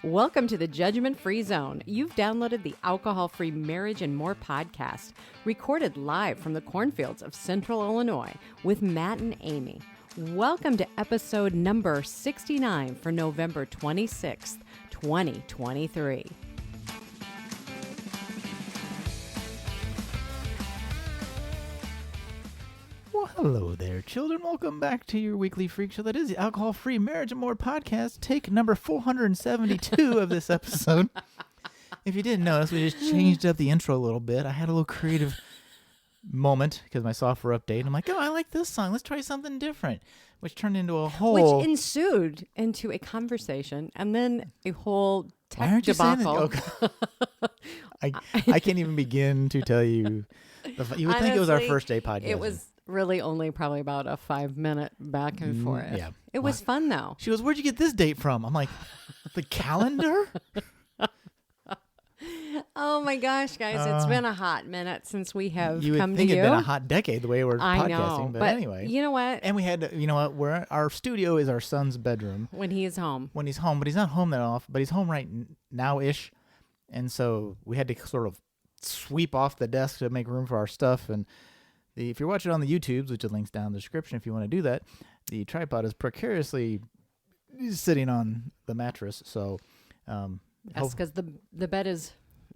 Welcome to the Judgment Free Zone. You've downloaded the Alcohol-Free Marriage and More podcast, recorded live from the cornfields of Central Illinois with Matt and Amy. Welcome to episode number 69 for November 26th, 2023. Well, hello there, children. Welcome back to your weekly freak show. That is the Alcohol-Free Marriage and More podcast, take number 472 of this episode. If you didn't notice, we just changed up the intro a little bit. I had a little creative moment because my software update. I'm like, oh, I like this song. Let's try something different, which turned into a whole... Which ensued into a conversation and then a whole Why aren't you debacle. saying that? Oh, I can't even begin to tell you. You would think it was our Honestly, first day podcast. It was really only probably about a 5-minute back and forth. Yeah. It was fun, though. She goes, where'd you get this date from? I'm like, the calendar? Oh, my gosh, guys. It's been a hot minute since we have You would come think to it'd you. been a hot decade the way we're I podcasting. know. But anyway. You know what? And we had, our studio is our son's bedroom. When he is home. When he's home, but he's not home that often, but he's home right now-ish. And so we had to sort of sweep off the desk to make room for our stuff. And if you're watching on the YouTubes, which the link's down in the description if you want to do that, the tripod is precariously sitting on the mattress. So, That's because the bed is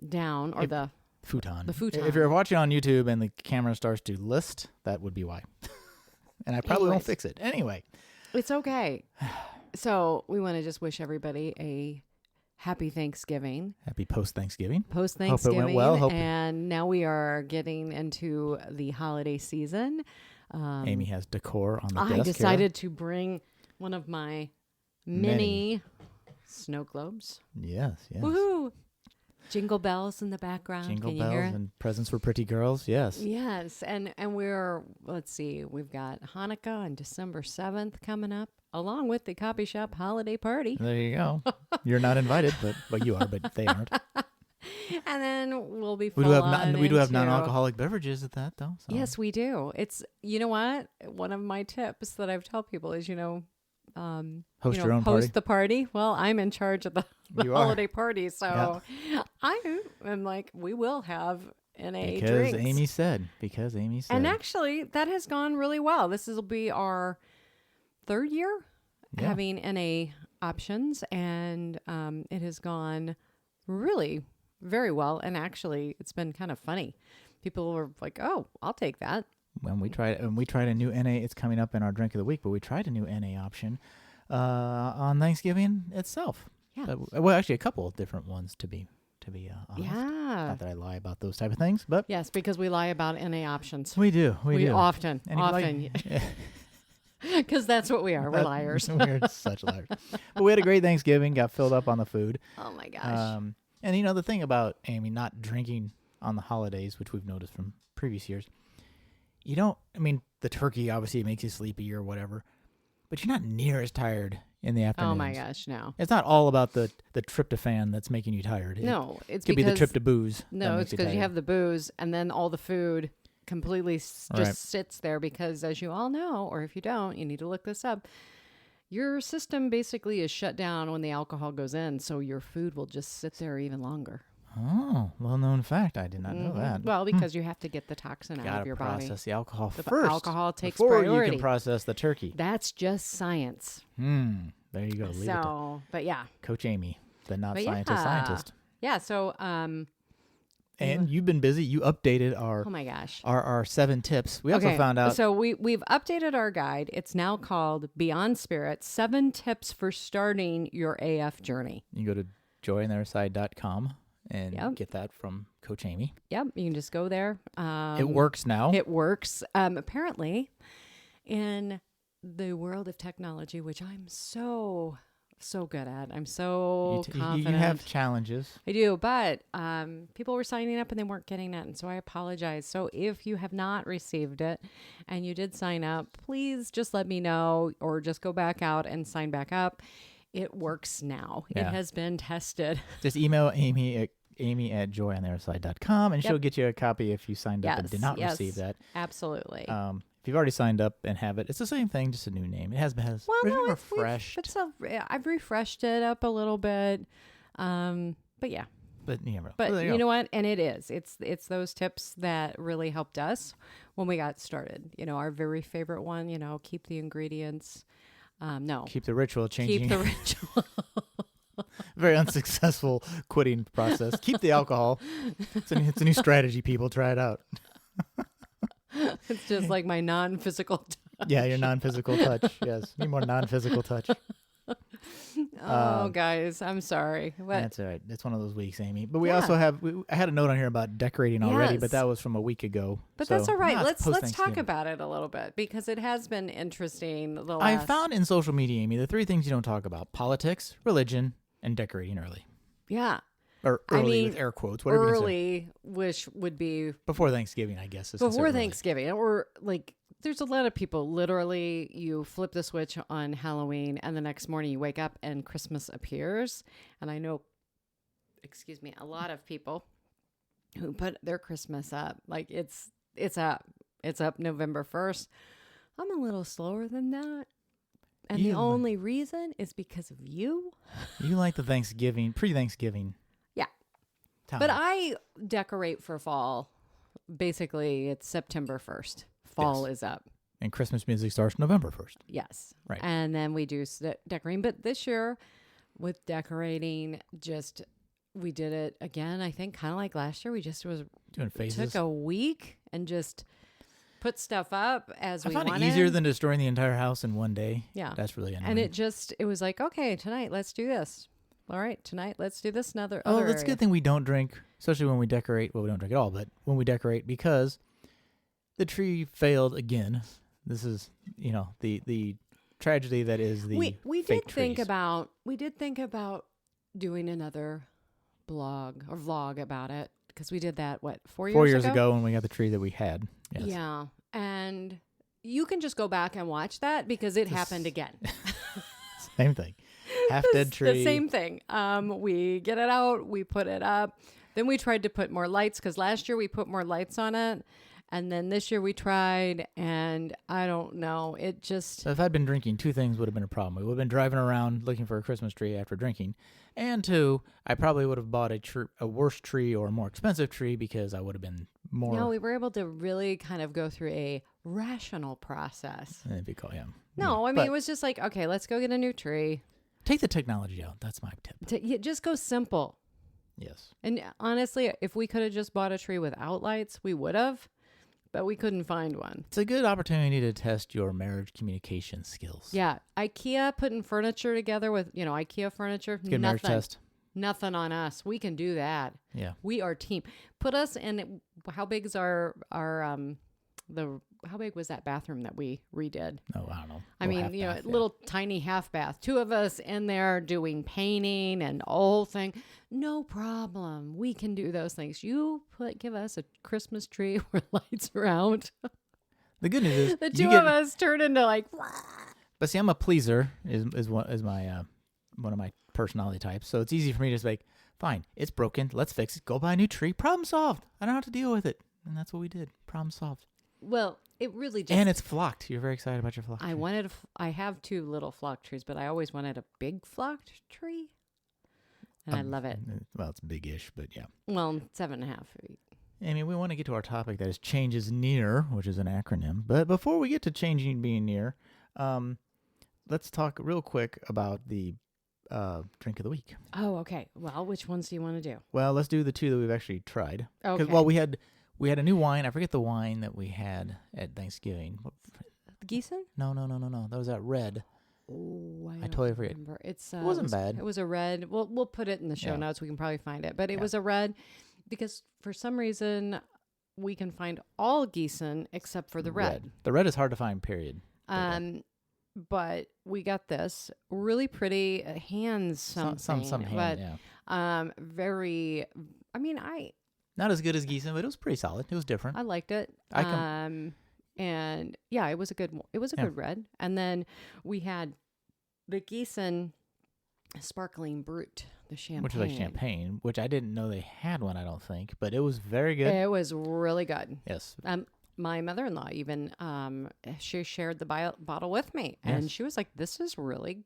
down, or the futon. The futon. If you're watching on YouTube and the camera starts to list, that would be why. And I probably won't Anyways. fix it. Anyway. It's okay. So we want to just wish everybody a happy Thanksgiving. Happy post-Thanksgiving. Post-Thanksgiving. Hope it went well. And now we are getting into the holiday season. Amy has decor on the desk I here. decided to bring one of my mini snow globes. Yes. Woohoo! Jingle bells in the background. Jingle Can you hear bells it? and presents for pretty girls. Yes. Yes, and we're, let's see, we've got Hanukkah on December 7th coming up, along with the Copy Shop holiday party. There you go. You're not invited, but you are, but they aren't. And then we'll be We full do have on we do have into- non-alcoholic beverages at that though. So. Yes, we do. It's, you know what? One of my tips that I've told people is, Host your own party. host the party. Well, I'm in charge of the You are. holiday party, so I am like, we will have NA Because drinks. Amy said. And actually, that has gone really well. This will be our third year having NA options, and it has gone really very well. And actually, it's been kind of funny. People were like, "Oh, I'll take that." When we tried a new NA, it's coming up in our drink of the week, but we tried a new NA option on Thanksgiving itself. Yeah. Well, actually, a couple of different ones to be honest. Yeah. Not that I lie about those type of things, but Yes, because we lie about NA options. we do. We do. often, And if you like- because that's what we are. We're liars. We're such liars. But we had a great Thanksgiving. Got filled up on the food. Oh my gosh. And the thing about Amy not drinking on the holidays, which we've noticed from previous years, the turkey obviously makes you sleepy or whatever, but you're not near as tired in the afternoon. Oh my gosh, no. It's not all about the tryptophan that's making you tired. No, it's It could be the because tryptobooze. no, it's because you have the booze, and then all the food completely just Right. sits there because, as you all know, or if you don't, you need to look this up. Your system basically is shut down when the alcohol goes in, so your food will just sit there even longer. Oh, well-known fact. I did not know that. Well, because you have to get the toxin out Gotta of your body. process the alcohol The first. alcohol takes before priority. you can process the turkey. That's just science. There you go. Leave it to So, but yeah. Coach Amy, the not But scientist. Yeah, so, And you've been busy. You updated our oh my gosh. our 7 tips. We also found out. So we've updated our guide. It's now called Beyond Spirit, 7 Tips for Starting Your AF Journey. You can go to joyintheotherside.com and Yep. get that from Coach Amy. Yep, you can just go there. It works now. It works. Apparently, in the world of technology, which I'm so good at. I'm so confident. You have challenges. I do, but people were signing up and they weren't getting it, and so I apologize. So if you have not received it and you did sign up, please just let me know, or just go back out and sign back up. It works now. It Yeah. has been tested. Just email Amy at joyontheotherside.com, and she'll get you a copy if you signed up and did not receive that. Absolutely. If you've already signed up and have it, it's the same thing, just a new name. It has been well, no, refreshed. I've refreshed it up a little bit. But yeah. But yeah, But you know what? And it's those tips that really helped us when we got started. Our very favorite one, keep the ingredients. No. Keep the ritual changing. Keep the ritual. Very unsuccessful quitting process. Keep the alcohol. It's a new strategy, people. Try it out. It's just like my non-physical touch. Yeah, your non-physical touch. Yes. Need more non-physical touch. Guys, I'm sorry. That's all right. It's one of those weeks, Amy. But we also have, I had a note on here about decorating already, but that was from a week ago. But that's all right. Let's talk about it a little bit because it has been interesting. I found in social media, Amy, the 3 things you don't talk about: politics, religion, and decorating early. Yeah. Or early with air quotes. Whatever early, which would be before Thanksgiving, I guess. Before Thanksgiving. Or like, there's a lot of people, literally, you flip the switch on Halloween and the next morning you wake up and Christmas appears. And I know, a lot of people who put their Christmas up. Like, it's up. It's up November 1st. I'm a little slower than that. And the only reason is because of you. You like the pre-Thanksgiving. Yeah. Time. But I decorate for fall. Basically, it's September 1st. Fall is up. And Christmas music starts November 1st. Yes. Right. And then we do decorating. But this year, with decorating, we did it again, I think, kind of like last year. We just doing phases. Took a week and just put stuff up as we wanted. I found it easier than destroying the entire house in one day. Yeah. That's really annoying. And it was like, okay, tonight, let's do this. All right, tonight, let's do this another that's area. a good thing we don't drink, especially when we decorate. Well, we don't drink at all, but when we decorate, because the tree failed again. This is, the tragedy that is the we fake did think trees. about doing another vlog about it, because we did that 4 years ago? 4 years ago when we got the tree that we had. Yes. Yeah, and you can just go back and watch that because it happened again. Same thing. Half dead tree. The same thing. We get it out, we put it up. Then we tried to put more lights because last year we put more lights on it. And then this year we tried, and I don't know. It just... So if I'd been drinking, 2 things would have been a problem. We would have been driving around looking for a Christmas tree after drinking. And 2, I probably would have bought a worse tree or a more expensive tree because I would have been more... No, we were able to really kind of go through a rational process. If you call him. No, yeah. I mean, it was just like, okay, let's go get a new tree. Take the technology out. That's my tip. Just go simple. Yes. And honestly, if we could have just bought a tree without lights, we would have. But we couldn't find one. It's a good opportunity to test your marriage communication skills. Yeah. IKEA putting furniture together with, IKEA furniture. Good marriage test. Nothing on us. We can do that. Yeah. We are team. Put us in. How big is how big was that bathroom that we redid? Oh, I don't know. I mean, little tiny half bath. 2 of us in there doing painting and the whole thing. No problem. We can do those things. You give us a Christmas tree where lights are out. The good news is the 2 of us turn into like. But see, I'm a pleaser. Is my one of my personality types. So it's easy for me to just like, fine, it's broken. Let's fix it. Go buy a new tree. Problem solved. I don't have to deal with it. And that's what we did. Problem solved. Well, it really just... And it's flocked. You're very excited about your flocked tree. I have 2 little flocked trees, but I always wanted a big flocked tree. And I love it. Well, it's big-ish, but yeah. Well, 7.5 feet. Amy, we want to get to our topic that is Change is Near, which is an acronym. But before we get to changing being near, let's talk real quick about the drink of the week. Oh, okay. Well, which ones do you want to do? Well, let's do the 2 that we've actually tried. Okay. Well, we had a new wine. I forget the wine that we had at Thanksgiving. Gießen? No. That was that red. Oh, I totally forget. Remember. It wasn't bad. It was a red. We'll put it in the show notes. We can probably find it. But it was a red because for some reason we can find all Gießen except for the red. The red is hard to find, period. But we got this really pretty hands something. Some hand, but, very, I mean, not as good as Gießen, but it was pretty solid. It was different. I liked it. And yeah, it was a good red. And then we had the Gießen Sparkling Brut, the champagne. Which is like champagne, which I didn't know they had one, I don't think. But it was very good. It was really good. Yes. My mother-in-law even, she shared the bottle with me. And she was like, this is really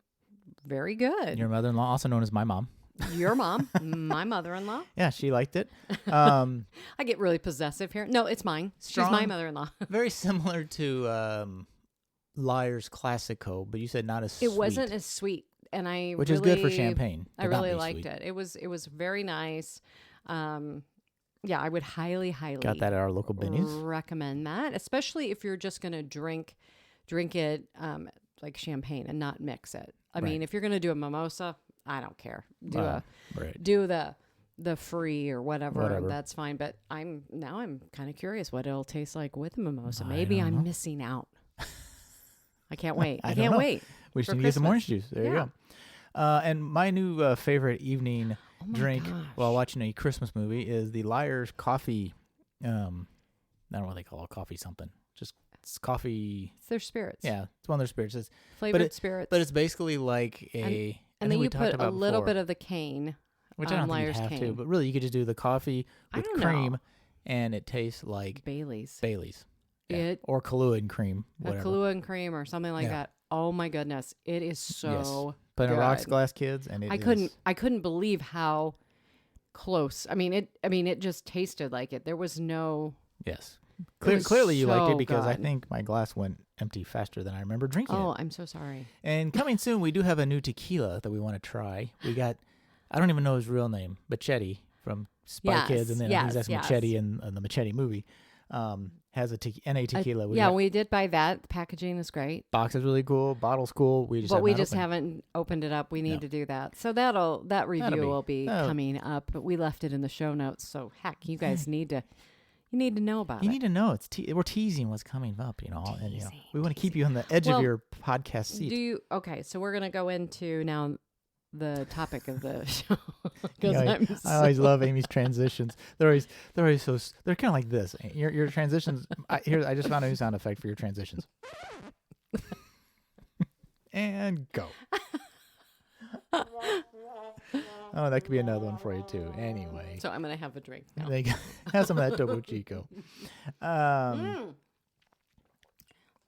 very good. Your mother-in-law, also known as my mom. Your mom, my mother-in-law. Yeah, she liked it. I get really possessive here. No, it's mine. She's my Strong. mother-in-law. Very similar to Liar's Classico, but you said not as sweet. It wasn't as sweet, and which is good for champagne. I really liked it. It was very nice. Yeah, I would highly Got that at our local Benny's. recommend that, especially if you're just going to drink it like champagne and not mix it. I mean, if you're going to do a mimosa, I don't care. Do the free or whatever. That's fine. But I'm kind of curious what it'll taste like with a mimosa. Maybe I'm missing out. I can't wait. I can't wait. We should get some orange juice. There you go. And my new favorite evening drink while watching a Christmas movie is the Liar's coffee. I don't know what they call it, coffee something. Just it's coffee. It's their spirits. Yeah, it's one of their spirits. It's flavored spirits. But it's basically like a. And then you put a little bit of the cane, which I don't think you have to. But really, you could just do the coffee with cream, and it tastes like Bailey's. Yeah. Or Kahlua and cream. Whatever. A Kahlua and cream or something like that. Oh my goodness, it is so. Put in a rocks glass, kids, and I couldn't believe how close. I mean, it just tasted like it. There was no. Yes. Clearly you liked it because I think my glass went empty faster than I remember drinking it. Oh, I'm so sorry. And coming soon, we do have a new tequila that we want to try. We got, I don't even know his real name, Machete from Spy Kids, and then that's Machete in the Machete movie. Has a NA tequila. We did buy that. The packaging is great. Box is really cool. Bottle's cool. We just haven't opened it up. We need to do that. So that review will be coming up. But we left it in the show notes. So heck, you guys need to know about it. You need to know. We're teasing what's coming up. And we want to keep you on the edge of your podcast seat. Okay, so we're gonna go into now the topic of the show. I always love Amy's transitions. They're always so. They're kind of like this. Your transitions. I just found a new sound effect for your transitions. And go. Oh, that could be another one for you too. Anyway, so I'm gonna have a drink now. Have some of that Topo Chico.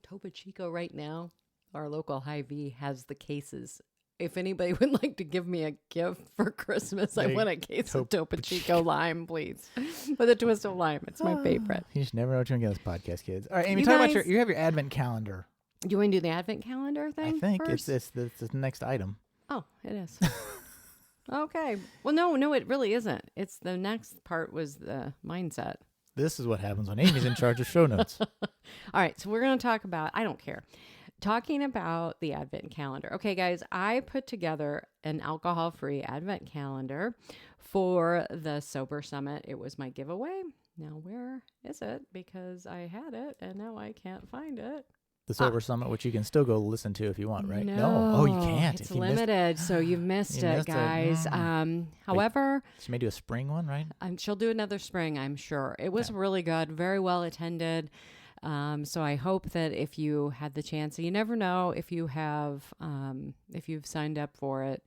Topo Chico right now. Our local Hy-Vee has the cases. If anybody would like to give me a gift for Christmas, I want a case of Topo Chico lime, please. With a twist of lime. It's my favorite. You just never know what you're going to get on this podcast, kids. All right, Amy, talk about you have your advent calendar. You want to do the advent calendar thing I think first? it's the next item. Oh, it is. Okay. Well, no, it really isn't. It's the next part was the mindset. This is what happens when Amy's in charge of show notes. All right, so we're going to talk about, I don't care. Talking about the Advent calendar. Okay, guys, I put together an alcohol-free Advent calendar for the Sober Summit. It was my giveaway. Now, where is it? Because I had it, and now I can't find it. The Sober Summit, which you can still go listen to if you want, right? No. Oh, you can't. It's limited, so you've missed it, guys. However... She may do a spring one, right? She'll do another spring, I'm sure. It was really good, very well attended. So I hope that if you had the chance, you never know if you have, if you've signed up for it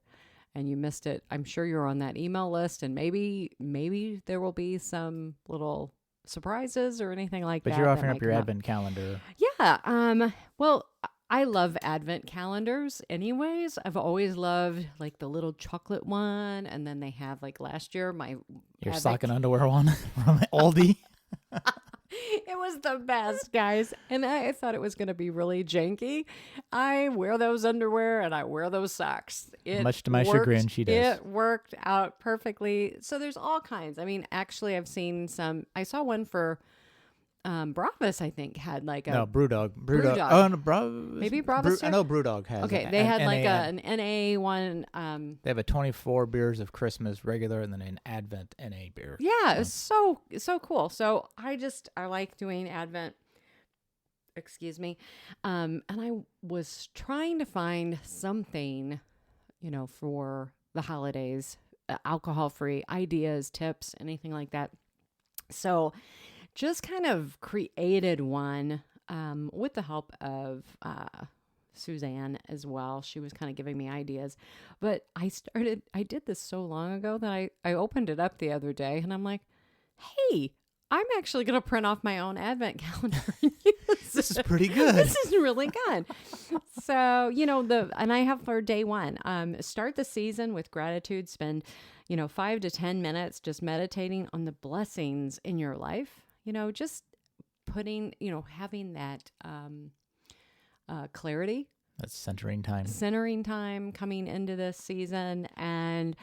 and you missed it, I'm sure you're on that email list, and maybe there will be some little surprises or anything like that. But you're offering up your Advent calendar. Yeah. Well, I love Advent calendars anyways. I've always loved like the little chocolate one. And then they have like last year, your sock and underwear one from Aldi. It was the best, guys. And I thought it was going to be really janky. I wear those underwear and I wear those socks. Much to my chagrin, she does. It worked out perfectly. So there's all kinds. I mean, actually, I've seen some. I saw one for Bravas, I think, had like a... No, Brewdog. Oh, no, Bravas. Maybe Bravas. I know Brewdog has. Okay, they had like an NA one. They have a 24 beers of Christmas regular and then an Advent NA beer. Yeah, it was so cool. So I like doing Advent. Excuse me. And I was trying to find something, for the holidays, alcohol-free ideas, tips, anything like that. So just kind of created one with the help of Suzanne as well. She was kind of giving me ideas. But I did this so long ago that I opened it up the other day and I'm like, hey, I'm actually going to print off my own Advent calendar and use This is pretty good. This is really good. So, and I have for day one, start the season with gratitude, spend, 5 to 10 minutes just meditating on the blessings in your life, just putting, having that clarity. That's centering time. Centering time coming into this season, and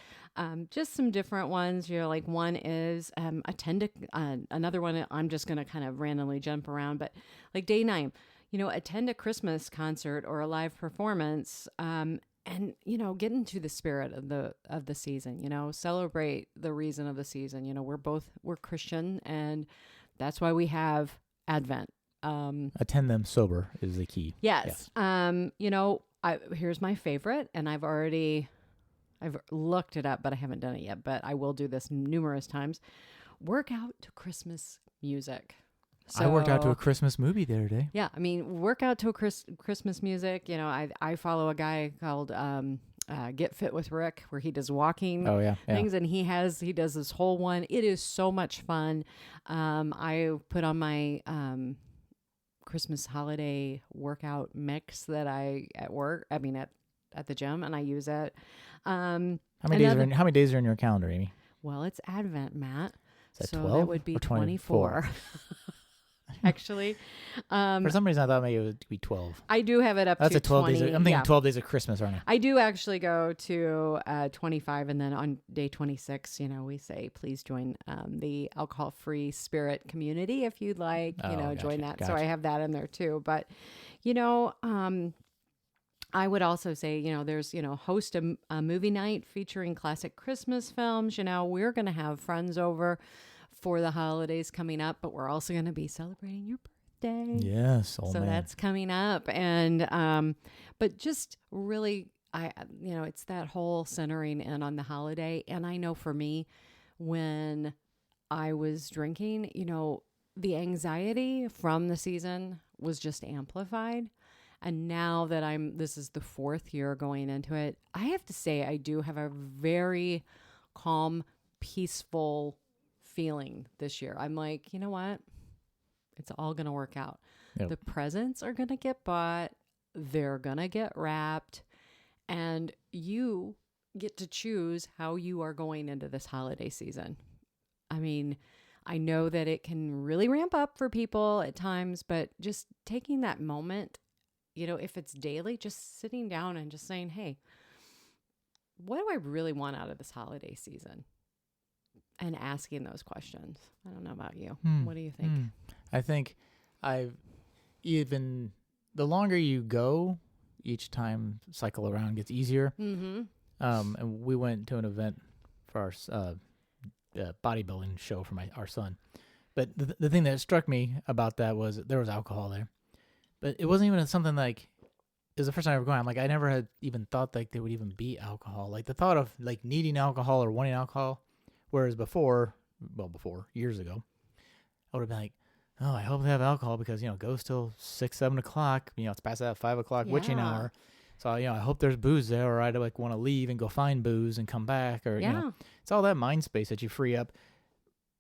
just some different ones. Like one is attend another one. I'm just going to kind of randomly jump around, but like day 9, attend a Christmas concert or a live performance, and get into the spirit of the season. Celebrate the reason of the season. We're Christian, and that's why we have Advent. Attend them sober is the key. Yes. Here's my favorite, and I've looked it up, but I haven't done it yet, but I will do this numerous times. Work out to Christmas music. I worked out to a Christmas movie the other day. Yeah. I mean, work out to a Christmas music. I follow a guy called, Get Fit with Rick, where he does walking things, and he does this whole one. It is so much fun. I put on my, Christmas holiday workout mix that at the gym, and I use it. How many days are in your calendar, Amy? Well, it's Advent, Matt. Is that so 12 that would be or 24. Actually, for some reason I thought maybe it would be 12. I do have it up That's to a 12 20. days. I'm thinking 12 days of Christmas, aren't I? I do actually go to 25, and then on day 26, we say please join the alcohol-free spirit community if you'd like. Join that. Gotcha. So I have that in there too. But I would also say, there's, host a movie night featuring classic Christmas films. We're going to have friends over for the holidays coming up, but we're also going to be celebrating your birthday. Yes. So that's coming up. And, but just really, it's that whole centering in on the holiday. And I know for me, when I was drinking, the anxiety from the season was just amplified. And now that this is the 4th year going into it, I have to say I do have a very calm, peaceful feeling this year. I'm like, you know what? It's all going to work out. Yep. The presents are going to get bought. They're going to get wrapped. And you get to choose how you are going into this holiday season. I mean, I know that it can really ramp up for people at times, but just taking that moment, if it's daily, just sitting down and just saying, hey, what do I really want out of this holiday season? And asking those questions. I don't know about you. What do you think? I think the longer you go, each time cycle around gets easier. Mm-hmm. And we went to an event for our bodybuilding show for our son. But the thing that struck me about that was there was alcohol there. But it wasn't even something like, it was the first time I ever going. I'm like, I never had even thought like there would even be alcohol. Like the thought of like needing alcohol or wanting alcohol. Whereas before, years ago, I would have been like, oh, I hope they have alcohol because, it goes till 6, 7 o'clock. It's past that 5 o'clock witching hour. So, I hope there's booze there, or I'd like want to leave and go find booze and come back. Or, it's all that mind space that you free up.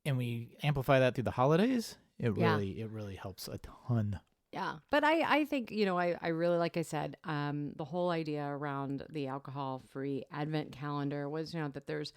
And we amplify that through the holidays. It really helps a ton. Yeah. But I think, I really, like I said, the whole idea around the alcohol-free Advent calendar was, that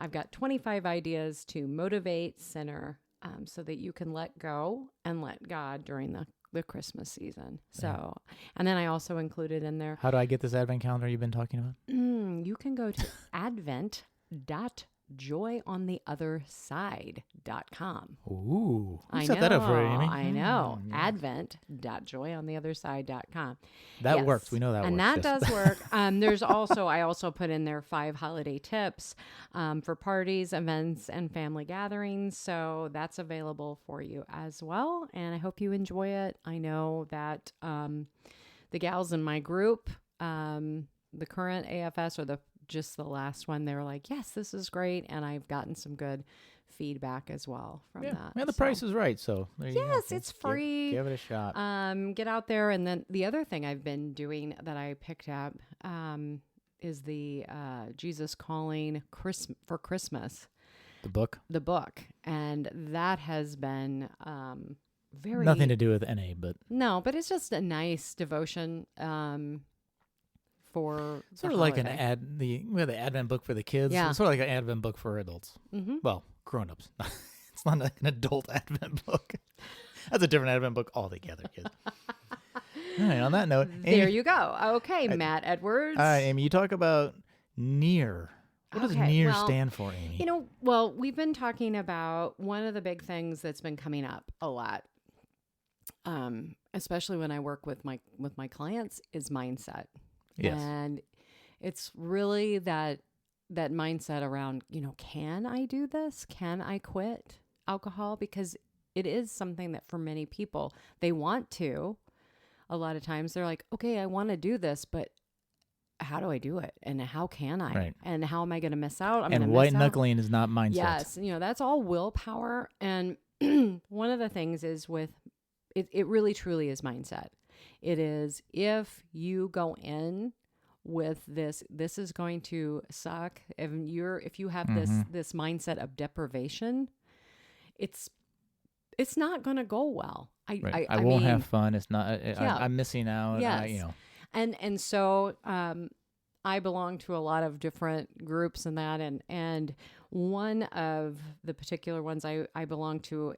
I've got 25 ideas to motivate, center, so that you can let go and let God during the Christmas season. So, and then I also included in there. How do I get this Advent calendar you've been talking about? You can go to advent.joyontheotherside.com. Ooh. You set that up for Amy. I know. Advent.joyontheotherside.com. That works. We know that works. And that does work. I also put in there 5 holiday tips for parties, events, and family gatherings. So that's available for you as well. And I hope you enjoy it. I know that the gals in my group, the current AFS or the last one, they were like, yes, this is great. And I've gotten some good feedback as well from that. Yeah, the price is right. So yes, it's free. Give it a shot. Get out there. And then the other thing I've been doing that I picked up is the Jesus Calling for Christmas. The book. And that has been very Nothing to do with NA, but no, but it's just a nice devotion for sort the of like holiday. we have the Advent book for the kids. Yeah. It's sort of like an Advent book for adults. Mm-hmm. Well, grown-ups. It's not like an adult Advent book. That's a different Advent book altogether, kids. All right, on that note, There Amy, you go. Okay, Matt Edwards. all right, Amy, you talk about near. What does Okay, near well, stand for, Amy? Well, we've been talking about one of the big things that's been coming up a lot, especially when I work with my clients, is mindset. Yes. And it's really that mindset around, can I do this? Can I quit alcohol? Because it is something that for many people, they want to. A lot of times they're like, okay, I want to do this, but how do I do it? And how can I? Right. And how am I going to miss out? And white knuckling is not mindset. Yes. That's all willpower. And one of the things is with it really truly is mindset. It is, if you go in with this is going to suck. If you have this mindset of deprivation, it's not going to go well. I won't have fun. It's not. I'm missing out. Yes. And so I belong to a lot of different groups and that, and one of the particular ones I belong to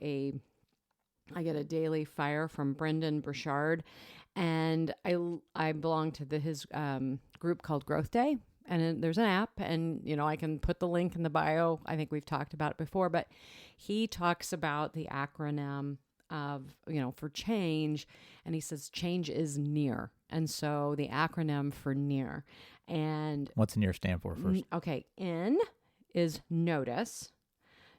I get a daily fire from Brendan Burchard, and I belong to his group called Growth Day. And there's an app, and, I can put the link in the bio. I think we've talked about it before, but he talks about the acronym of, for change. And he says change is near. And so the acronym for near. And what's near stand for first? Okay. N is notice.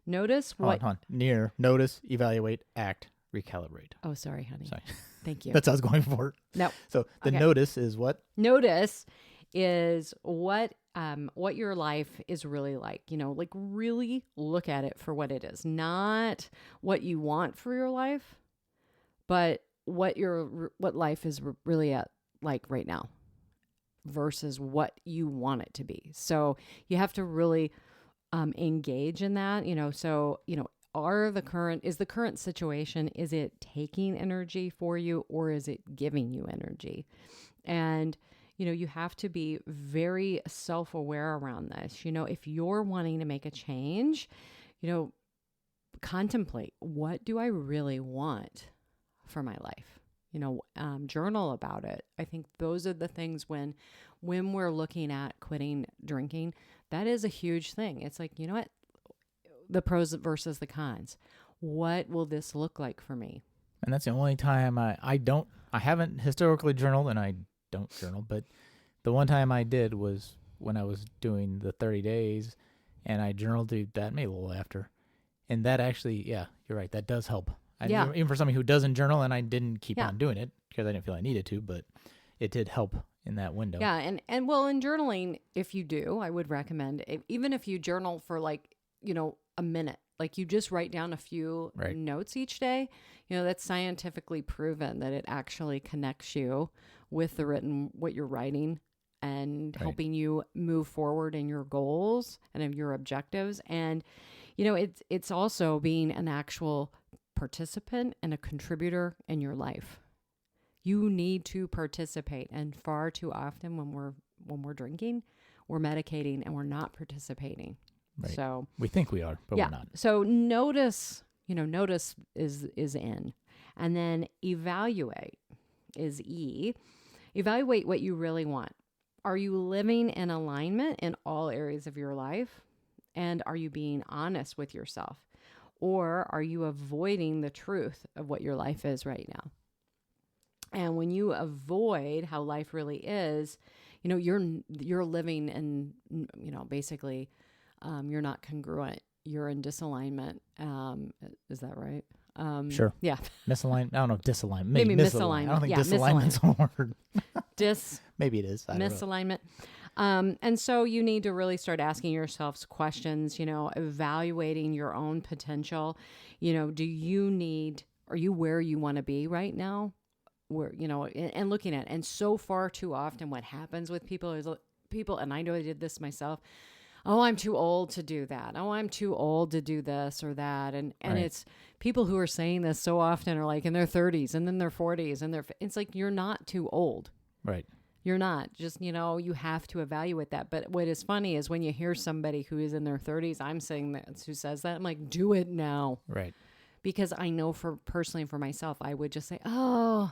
Notice what? Hold on. Near, notice, evaluate, act, recalibrate. Oh, sorry, honey. Sorry. Thank you. That's what I was going for. No. So the notice is what? Notice is what your life is really like. Like really look at it for what it is, not what you want for your life, but what life is really like right now versus what you want it to be. So you have to really engage in that. So is the current situation, is it taking energy for you, or is it giving you energy? And you have to be very self-aware around this. If you're wanting to make a change, contemplate, what do I really want for my life? Journal about it. I think those are the things when we're looking at quitting drinking, that is a huge thing. It's like, what? The pros versus the cons. What will this look like for me? And that's the only time I haven't historically journaled, and I don't journal, but the one time I did was when I was doing the 30 days, and I journaled that maybe a little after. And that actually, yeah, you're right, that does help. Even for somebody who doesn't journal, and I didn't keep on doing it because I didn't feel I needed to, but it did help in that window. Yeah, and in journaling, if you do, I would recommend, even if you journal for a minute, like you just write down a few notes each day, that's scientifically proven that it actually connects you with the written, what you're writing, and helping you move forward in your goals and in your objectives. And, it's also being an actual participant and a contributor in your life. You need to participate. And far too often when we're drinking, we're medicating and we're not participating. Right. So we think we are, but we're not. So notice is in. And then evaluate is E. Evaluate what you really want. Are you living in alignment in all areas of your life? And are you being honest with yourself? Or are you avoiding the truth of what your life is right now? And when you avoid how life really is, you're living in, basically, you're not congruent. You're in disalignment. Is that right? Sure. Yeah. Misalignment. I don't know. Disalignment. Maybe misalignment. I don't think disalignment's a word. Maybe it is. Misalignment. And so you need to really start asking yourselves questions, evaluating your own potential. Are you where you want to be right now? Where, and looking at, and so far too often what happens with people is and I know I did this myself. oh, I'm too old to do that. Oh, I'm too old to do this or that. And Right. it's people who are saying this so often are like in their 30s and then their 40s and it's like, you're not too old. Right. You're not. Just, you have to evaluate that. But what is funny is when you hear somebody who is in their 30s, I'm saying that, who says that, I'm like, do it now. Right. Because I know personally for myself, I would just say, oh,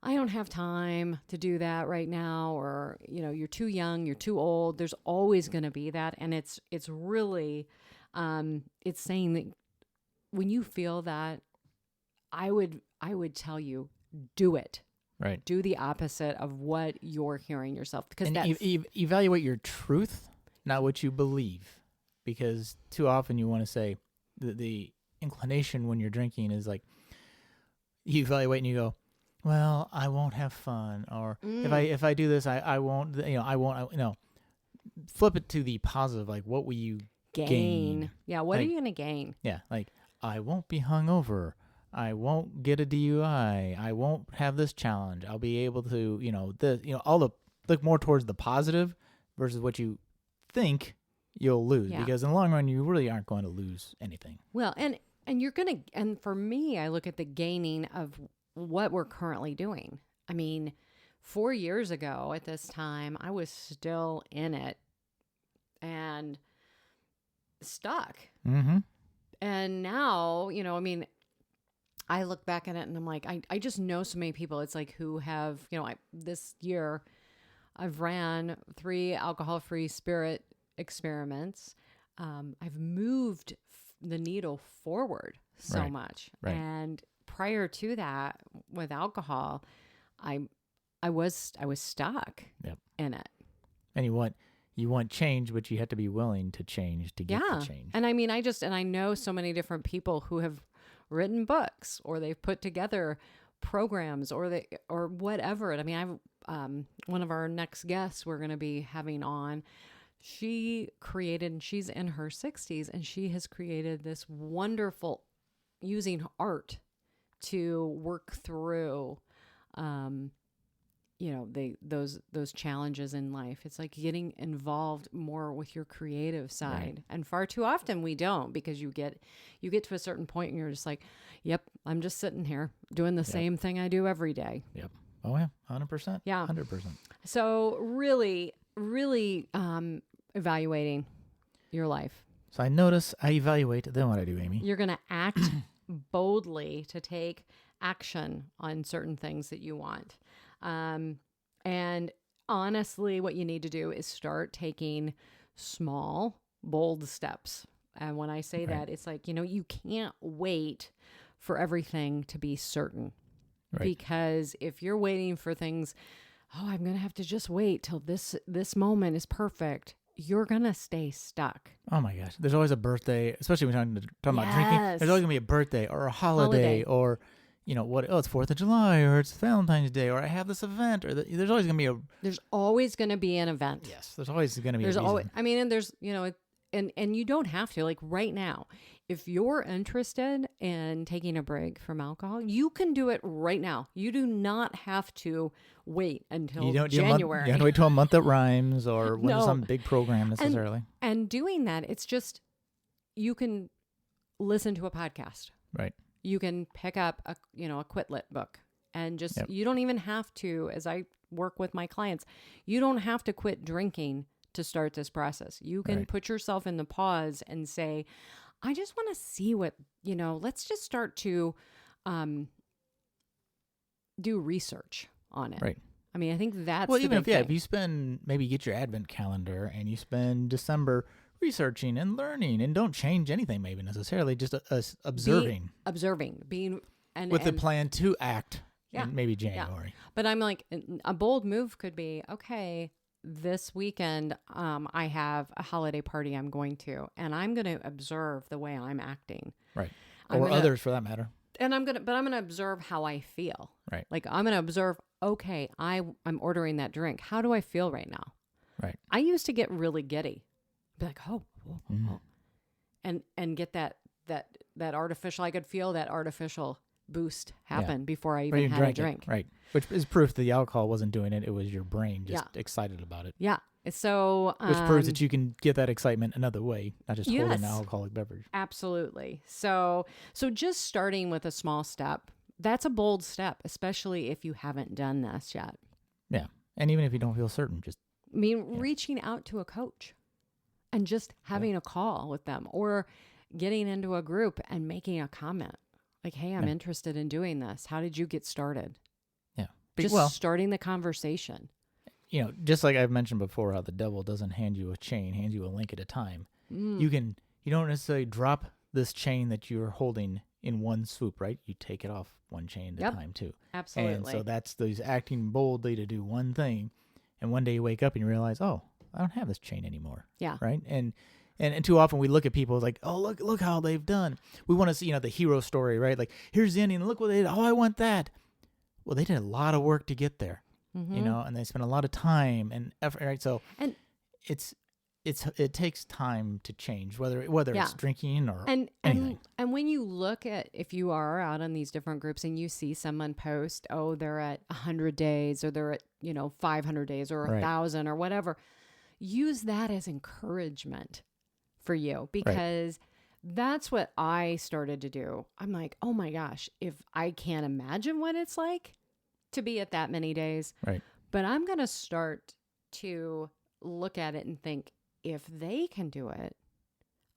I don't have time to do that right now. Or, you're too young, you're too old. There's always going to be that. And it's really, it's saying that when you feel that, I would tell you, do it. Right. Do the opposite of what you're hearing yourself. Because evaluate your truth, not what you believe. Because too often you want to say the inclination when you're drinking is like, you evaluate and you go, well, I won't have fun. Or if I do this, I won't, flip it to the positive. Like, what will you gain? Yeah. What are you going to gain? Yeah. Like, I won't be hungover. I won't get a DUI. I won't have this challenge. I'll be able to, look more towards the positive versus what you think you'll lose. Yeah. Because in the long run, you really aren't going to lose anything. Well, and for me, I look at the gaining of what we're currently doing. I mean, 4 years ago at this time, I was still in it and stuck. Mm-hmm. And now, I look back at it and I'm like, I just know so many people. It's like who have, this year I've ran 3 alcohol-free spirit experiments. I've moved the needle forward so much. Right. And prior to that with alcohol, I was stuck in it. And you want change, but you have to be willing to change to get the change. And I mean, I know so many different people who have written books or they've put together programs or whatever. I mean, one of our next guests we're going to be having on, she created, and she's in her 60s, and she has created this wonderful, using art to work through, those challenges in life. It's like getting involved more with your creative side. Right. And far too often we don't, because you get to a certain point and you're just like, yep, I'm just sitting here doing the same thing I do every day. Yep. Oh yeah. 100%. Yeah. 100%. So really, really, evaluating your life. So I evaluate, then what I do, Amy? You're going to act boldly to take action on certain things that you want. And honestly, what you need to do is start taking small, bold steps. And when I say that, it's like, you can't wait for everything to be certain. Right. Because if you're waiting for things, I'm going to have to just wait till this moment is perfect, you're going to stay stuck. Oh my gosh. There's always a birthday, especially when you're talking about drinking. There's always going to be a birthday or a holiday. Or it's 4th of July, or it's Valentine's Day, or I have this event, or there's always going to be there's always going to be an event. Yes, there's always going to be a reason. And there's, and you don't have to, like right now, if you're interested in taking a break from alcohol, you can do it right now. You do not have to wait until January. You have to wait till a month that rhymes or when some big program necessarily. And doing that, it's just, you can listen to a podcast. Right. You can pick up a Quit Lit book and just, you don't even have to, as I work with my clients, you don't have to quit drinking to start this process. You can put yourself in the pause and say, I just want to see what, let's just start to do research on it. Right. I mean, I think that's if you spend, maybe get your advent calendar and you spend December researching and learning, and don't change anything maybe necessarily, just observing. With the plan to act in maybe January. Yeah. But I'm like, a bold move could be, okay, this weekend, I have a holiday party I'm going to, and I'm going to observe the way I'm acting. Right. Or others for that matter. And I'm going to observe how I feel. Right. Like I'm going to observe, okay, I'm ordering that drink. How do I feel right now? Right. I used to get really giddy. Be like, oh. And get that artificial, I could feel that artificial boost happen before I Or even you had a drank it, drink. right? Which is proof that the alcohol wasn't doing it. It was your brain just Yeah. excited about it. Yeah. So, Which proves that you can get that excitement another way, not just holding an yes. alcoholic beverage. Absolutely. So just starting with a small step, that's a bold step, especially if you haven't done this yet. Yeah. And even if you don't feel certain, just reaching out to a coach and just having a call with them, or getting into a group and making a comment like, hey, I'm interested in doing this. How did you get started? Yeah. Just starting the conversation. Just like I've mentioned before, how the devil doesn't hand you a chain, hands you a link at a time. You don't necessarily drop this chain that you're holding in one swoop, right? You take it off one chain at a time too. Absolutely. And so that's those acting boldly to do one thing. And one day you wake up and you realize, oh, I don't have this chain anymore. Yeah. Right. And too often we look at people like, oh, look how they've done. We want to see, the hero story, right? Like, here's the ending. Look what they did. Oh, I want that. Well, they did a lot of work to get there. And they spent a lot of time and effort, right? So it takes time to change, whether it's drinking or anything. And when you look at, if you are out on these different groups and you see someone post, oh, they're at 100 days or they're at 500 days or 1,000 or whatever, use that as encouragement for you, because that's what I started to do. I'm like, oh my gosh, if I can't imagine what it's like to be at that many days. Right. But I'm going to start to look at it and think, if they can do it,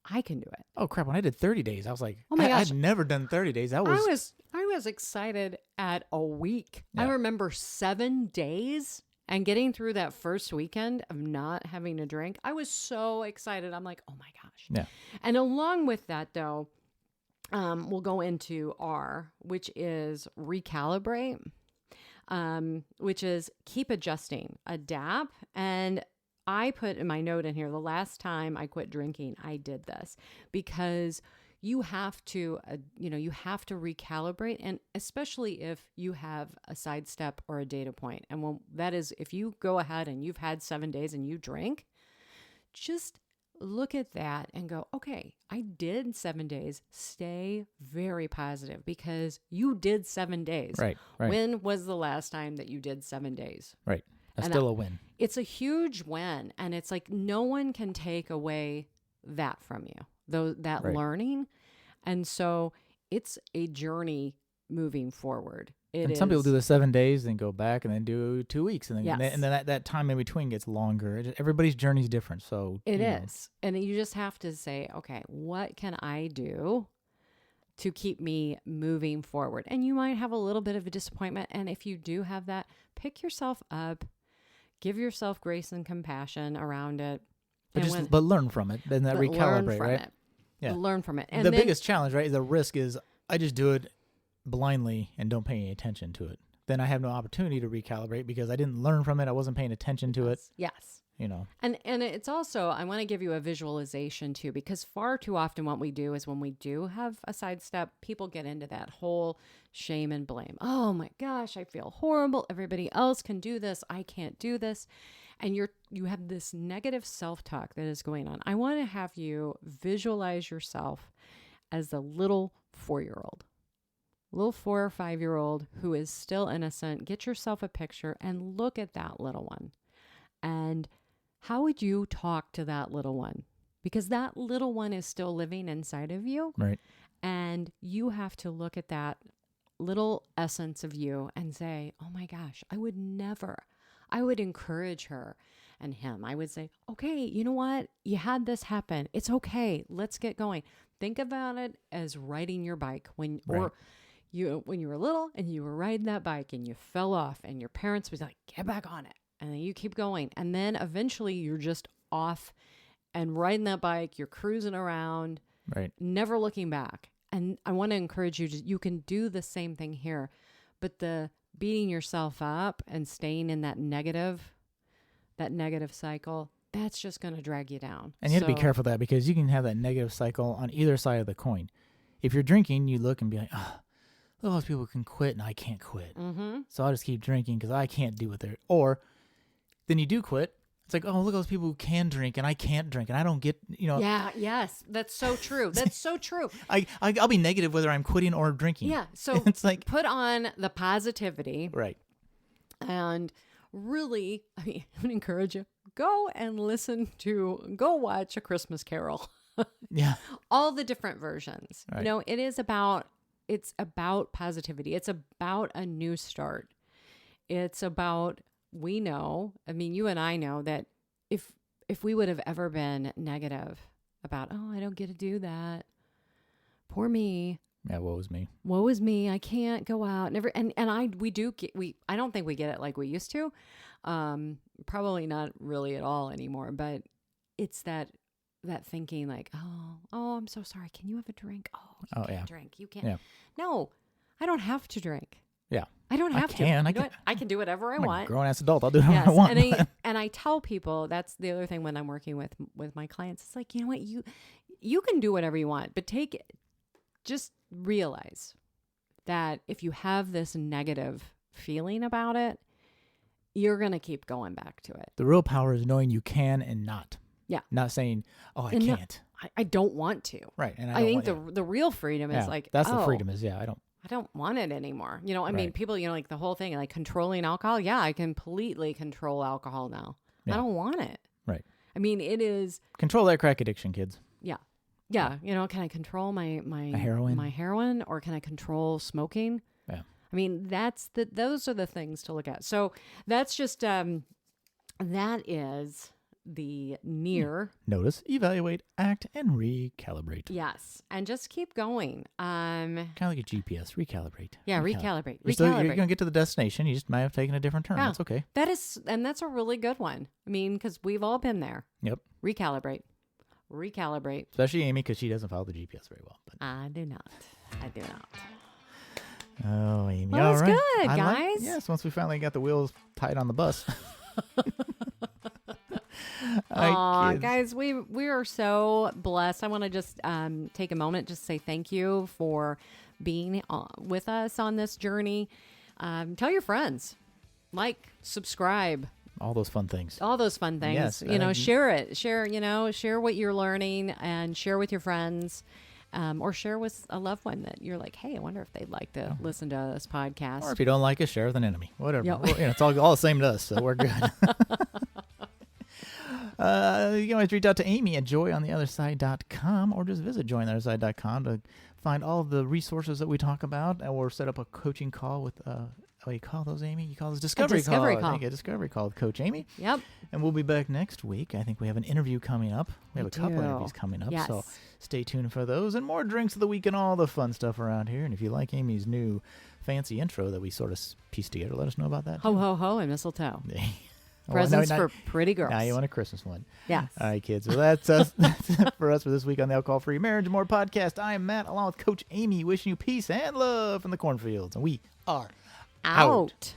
I can do it. Oh crap! When I did 30 days, I was like, oh my gosh, I'd never done 30 days. I was excited at a week. Yeah. I remember 7 days and getting through that first weekend of not having a drink. I was so excited. I'm like, oh my gosh. Yeah. And along with that, though, we'll go into R, which is recalibrate. Which is keep adjusting, adapt. And I put in my note in here, the last time I quit drinking, I did this because you have to recalibrate. And especially if you have a sidestep or a data point. And that is, if you go ahead and you've had 7 days and you drink, just look at that and go, okay, I did 7 days. Stay very positive because you did 7 days. Right. When was the last time that you did 7 days? Right. That's still a win. It's a huge win. And it's like no one can take away that from you, that learning. And so it's a journey moving forward. Some people do the 7 days, then go back, and then do 2 weeks, and then that time in between gets longer. Everybody's journey is different, so it is, and you just have to say, okay, what can I do to keep me moving forward? And you might have a little bit of a disappointment, and if you do have that, pick yourself up, give yourself grace and compassion around it, but learn from it. Then that recalibrate, right? Yeah, learn from it. And the biggest challenge, right? The risk is I just do it blindly and don't pay any attention to it. Then I have no opportunity to recalibrate because I didn't learn from it. I wasn't paying attention to it. Yes. And it's also, I want to give you a visualization too, because far too often what we do is when we do have a sidestep, people get into that whole shame and blame. Oh my gosh, I feel horrible. Everybody else can do this. I can't do this. And you have this negative self-talk that is going on. I want to have you visualize yourself as the little 4-year-old. Little 4 or 5-year-old who is still innocent. Get yourself a picture and look at that little one. And how would you talk to that little one? Because that little one is still living inside of you. Right. And you have to look at that little essence of you and say, oh my gosh, I would encourage her and him. I would say, okay, you know what? You had this happen. It's okay. Let's get going. Think about it as riding your bike when you were little and you were riding that bike and you fell off and your parents was like, get back on it. And then you keep going. And then eventually you're just off and riding that bike. You're cruising around, never looking back. And I want to encourage you you can do the same thing here, but the beating yourself up and staying in that negative cycle, that's just going to drag you down. And you have to be careful of that because you can have that negative cycle on either side of the coin. If you're drinking, you look and be like, oh, those people can quit and I can't quit. Mm-hmm. So I'll just keep drinking because I can't do what they're... Or then you do quit. It's like, oh, look at those people who can drink and I can't drink and I don't get, Yeah, yes. That's so true. That's so true. I'll be negative whether I'm quitting or drinking. Yeah. So it's like, put on the positivity. right. And really, I would encourage you, go watch A Christmas Carol. Yeah. All the different versions. Right. It's about positivity. It's about a new start. It's about, you and I know that if we would have ever been negative about, I don't get to do that. Poor me. Yeah, woe is me. Woe is me. I can't go out. I don't think we get it like we used to. Probably not really at all anymore, but it's that thinking like, oh, I'm so sorry. Can you have a drink? Oh, you can't drink. You can't. Yeah. No, I don't have to drink. Yeah. I don't have to. I can do whatever I want. I'm a grown-ass adult. I'll do whatever I want. And I tell people, that's the other thing when I'm working with my clients. It's like, you know what? You can do whatever you want, but just realize that if you have this negative feeling about it, you're going to keep going back to it. The real power is knowing you can and not. Yeah. Not saying, I can't. I don't want to. Right. And I think the real freedom is like, that's the freedom is, I don't want it anymore. People, like the whole thing, like controlling alcohol. Yeah, I completely control alcohol now. Yeah. I don't want it. Right. It is. Control that crack addiction, kids. Yeah. Yeah. Can I control my heroin, or can I control smoking? Yeah. Those are the things to look at. So that's just, that is the notice, evaluate, act, and recalibrate. Yes. And just keep going. Kind of like a GPS, recalibrate. Yeah, recalibrate. You're going to get to the destination. You just might have taken a different turn. Yeah. That's okay. That's a really good one. Because we've all been there. Yep. Recalibrate. Especially Amy, because she doesn't follow the GPS very well. But I do not. Oh, Amy. Well, all that's right. Good, guys. Yes, once we finally got the wheels tied on the bus. Guys, we are so blessed. I want to just take a moment just to say thank you for being with us on this journey. Tell your friends, subscribe. All those fun things. Yes, share it. Share what you're learning and share with your friends. Or share with a loved one that you're like, hey, I wonder if they'd like to listen to this podcast. Or if you don't like it, share with an enemy. Whatever. Yep. It's all the same to us, so we're good. You can always reach out to Amy at joyontheotherside.com or just visit joyontheotherside.com to find all of the resources that we talk about, or set up a coaching call with, what do you call those, Amy? You call those discovery call. I think a discovery call with Coach Amy. Yep. And we'll be back next week. I think we have an interview coming up. We have a couple interviews coming up, yes. So stay tuned for those and more drinks of the week and all the fun stuff around here. And if you like Amy's new fancy intro that we sort of pieced together, let us know about that. Ho, ho, ho, and mistletoe. Presents for pretty girls. Now you want a Christmas one. Yes. All right, kids. Well, that's us. That's it for us for this week on the Alcohol-Free Marriage and More podcast. I am Matt, along with Coach Amy, wishing you peace and love from the cornfields. And we are out.